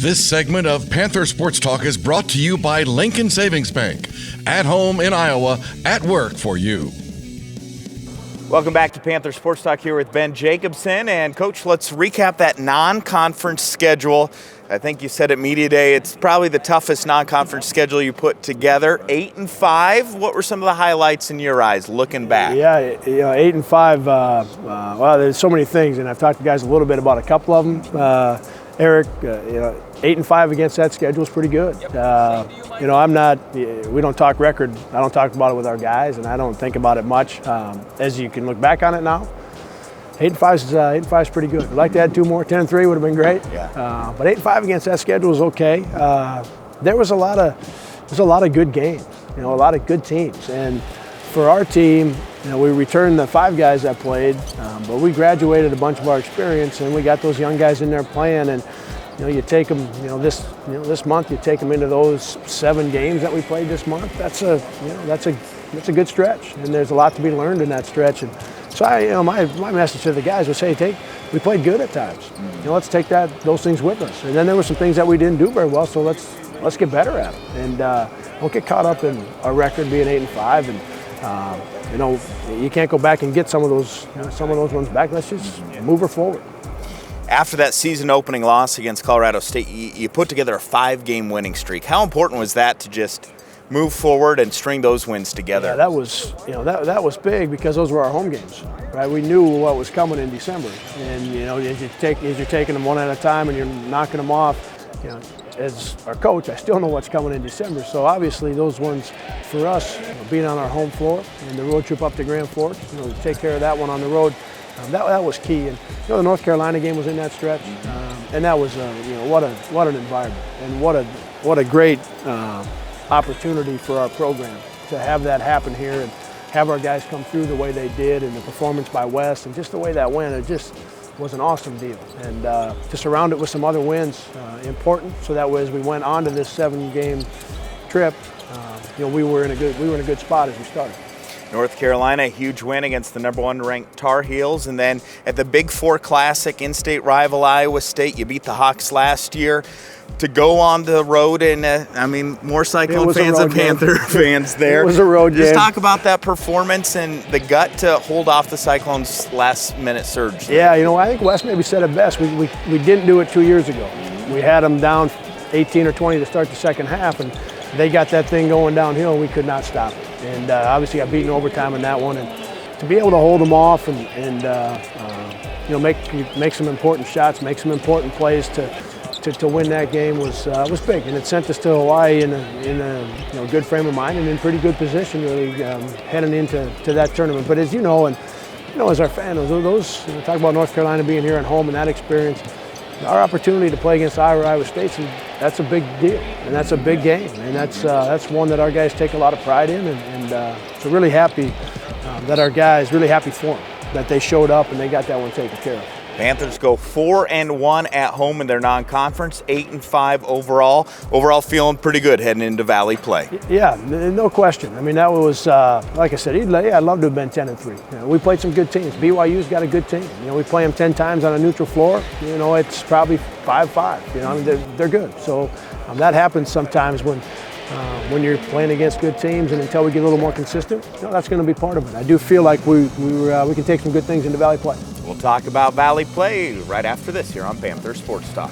This segment of Panther Sports Talk is brought to you by Lincoln Savings Bank. At home in Iowa, at work for you. Welcome back to Panther Sports Talk here with Ben Jacobson. And Coach, let's recap that non-conference schedule. I think you said at Media Day it's probably the toughest non-conference schedule you put together. 8-5. What were some of the highlights in your eyes looking back? Yeah, 8-5. Well, there's so many things, and I've talked to guys a little bit about a couple of them. Eric, 8-5 against that schedule is pretty good. I'm not. We don't talk record. I don't talk about it with our guys, and I don't think about it much. As you can look back on it now, 8-5 is pretty good. I'd like to add 2 more. 10-3 would have been great. Yeah. But 8-5 against that schedule is okay. There was a lot of good games. A lot of good teams, and for our team, we returned the 5 guys that played, but we graduated a bunch of our experience, and we got those young guys in there playing. And you take them, this month you take them into those 7 games that we played this month. That's a good stretch, and there's a lot to be learned in that stretch. And so my message to the guys was, hey, we played good at times. Let's take those things with us. And then there were some things that we didn't do very well, so let's get better at them. And don't get caught up in our record being 8-5. And you can't go back and get some of those ones back. Let's just move her forward. After that season opening loss against Colorado State, you put together a 5-game winning streak. How important was that to just move forward and string those wins together? Yeah, that was big because those were our home games, right? We knew what was coming in December, and as you're taking them one at a time and you're knocking them off, as our coach, I still know what's coming in December. So obviously those ones for us, being on our home floor and the road trip up to Grand Forks, to take care of that one on the road, that was key. And the North Carolina game was in that stretch, and that was what an environment, and what a great opportunity for our program to have that happen here and have our guys come through the way they did, and the performance by West and just the way that went. It just was an awesome deal, and to surround it with some other wins, important. So that way, as we went on to this 7-game trip, we were in a good spot as we started. North Carolina, a huge win against the #1 ranked Tar Heels, and then at the Big 4 Classic, in-state rival Iowa State, you beat the Hawks last year. To go on the road and, more Cyclone fans than Panther fans there. It was a road game. Just talk about that performance and the gut to hold off the Cyclones' last-minute surge. Yeah, I think Wes maybe said it best. We didn't do it 2 years ago. We had them down 18 or 20 to start the second half, and they got that thing going downhill, and we could not stop it. And obviously got beaten overtime in that one. And to be able to hold them off and make some important shots, make some important plays to win that game was big, and it sent us to Hawaii in a good frame of mind and in pretty good position, really heading into that tournament. But as you know, as our fan, those talk about North Carolina being here at home and that experience, our opportunity to play against Iowa State, that's a big deal, and that's a big game, and that's one that our guys take a lot of pride in, and so really happy that our guys, really happy for them, that they showed up and they got that one taken care of. Panthers go 4-1 at home in their non-conference, 8-5 overall. Overall, feeling pretty good heading into Valley play. Yeah, no question. That was like I said. I'd love to have been 10-3. We played some good teams. BYU's got a good team. We play them 10 times on a neutral floor. It's probably 5-5. They're good. So that happens sometimes when you're playing against good teams, and until we get a little more consistent, that's going to be part of it. I do feel like we can take some good things into Valley play. We'll talk about Valley play right after this here on Panther Sports Talk.